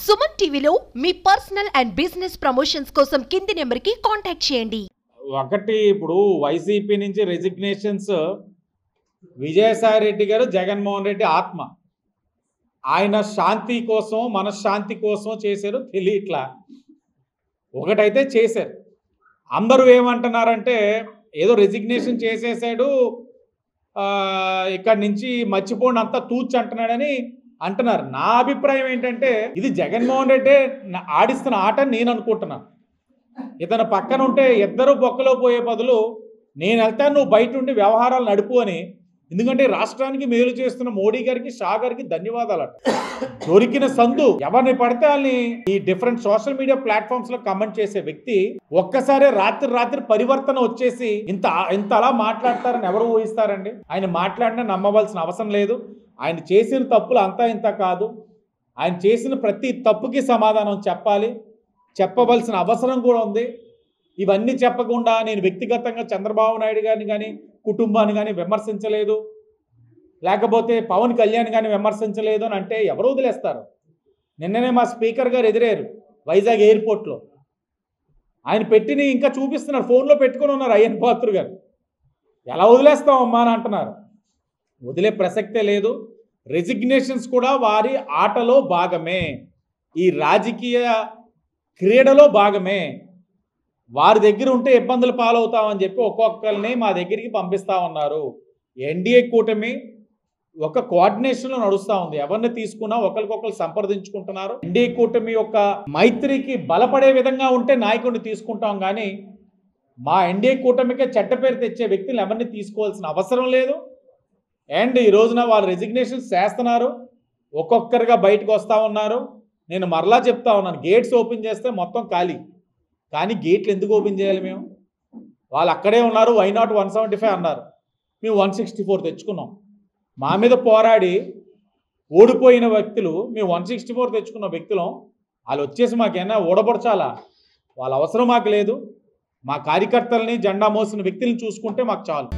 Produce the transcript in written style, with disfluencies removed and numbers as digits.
సుమన్ టీవీలో మీ personal and business promotions కోసం కింది నెంబర్కి కాంటాక్ట్ చేయండి. ఒకటి ఇప్పుడు వైసీపీ నుంచి రెసిగ్నేషన్స్ విజయసాయి రెడ్డి గారు జగన్మోహన్ రెడ్డి ఆత్మ ఆయన శాంతి కోసం మనశ్శాంతి కోసం చేశారు తెలియట్లా. ఒకటైతే చేశారు. అందరూ ఏమంటున్నారంటే ఏదో రెసిగ్నేషన్ చేసేసాడు ఇక్కడి నుంచి మర్చిపోండి అంతా తూచి అంటున్నాడని అంటున్నారు. నా అభిప్రాయం ఏంటంటే ఇది జగన్మోహన్ రెడ్డి ఆడిస్తున్న ఆట నేను అనుకుంటున్నాను. ఇతను పక్కన ఉంటే ఇద్దరు బొక్కలో పోయే బదులు నేను వెళ్తాను నువ్వు బయట ఉండి వ్యవహారాలు నడుపు అని. ఎందుకంటే రాష్ట్రానికి మేలు చేస్తున్న మోడీ గారికి షా గారికి ధన్యవాదాలు. దొరికిన సందు ఎవరిని పడితే వాళ్ళని ఈ డిఫరెంట్ సోషల్ మీడియా ప్లాట్ఫామ్స్ లో కమెంట్ చేసే వ్యక్తి ఒక్కసారి రాత్రి పరివర్తన వచ్చేసి ఇంత అలా మాట్లాడతారని ఎవరు ఊహిస్తారండి? ఆయన మాట్లాడినా నమ్మవలసిన అవసరం లేదు. ఆయన చేసిన తప్పులు అంతా ఇంత కాదు. ఆయన చేసిన ప్రతి తప్పుకి సమాధానం చెప్పవలసిన అవసరం కూడా ఉంది. ఇవన్నీ చెప్పకుండా నేను వ్యక్తిగతంగా చంద్రబాబు నాయుడు గారిని కానీ కుటుంబాన్ని కానీ విమర్శించలేదు, లేకపోతే పవన్ కళ్యాణ్ కానీ విమర్శించలేదు అని అంటే ఎవరు వదిలేస్తారు? నిన్ననే మా స్పీకర్ గారు ఎదిరారు వైజాగ్ ఎయిర్పోర్ట్లో. ఆయన పెట్టిని ఇంకా చూపిస్తున్నారు, ఫోన్లో పెట్టుకుని ఉన్నారు అయ్యన్ పాత్ర గారు. ఎలా వదిలేస్తాం అమ్మా అని అంటున్నారు. వదిలే ప్రసక్తే లేదు. రెసిగ్నేషన్స్ కూడా వారి ఆటలో భాగమే, ఈ రాజకీయ క్రీడలో భాగమే. వారి దగ్గర ఉంటే ఇబ్బందులు పాలవుతామని చెప్పి ఒక్కొక్కరిని మా దగ్గరికి పంపిస్తూ ఉన్నారు. ఎన్డీఏ కూటమి ఒక కోఆర్డినేషన్లో నడుస్తూ ఉంది. ఎవరిని తీసుకున్నా ఒకరికొకరు సంప్రదించుకుంటున్నారు. ఎన్డీఏ కూటమి యొక్క మైత్రికి బలపడే విధంగా ఉంటే నాయకుడిని తీసుకుంటాం, కానీ మా ఎన్డీఏ కూటమికే చెడ్డ పేరు తెచ్చే వ్యక్తులు ఎవరిని తీసుకోవాల్సిన అవసరం లేదు. అండ్ ఈ రోజున వాళ్ళు రెసిగ్నేషన్స్ చేస్తున్నారు, ఒక్కొక్కరుగా బయటకు వస్తూ ఉన్నారు. నేను మరలా చెప్తా ఉన్నాను, గేట్స్ ఓపెన్ చేస్తే మొత్తం ఖాళీ. కానీ గేట్లు ఎందుకు ఓపెన్ చేయాలి? మేము వాళ్ళు అక్కడే ఉన్నారు. వై నాట్ 175 అన్నారు, మేము 164 తెచ్చుకున్నాం. మా మీద పోరాడి ఓడిపోయిన వ్యక్తులు మేము 164 తెచ్చుకున్న వ్యక్తులం. వాళ్ళు వచ్చేసి మాకేమైనా ఓడబడచాలా? వాళ్ళ అవసరం మాకు లేదు. మా కార్యకర్తల్ని జెండా మోసిన వ్యక్తులను చూసుకుంటే మాకు చాలు.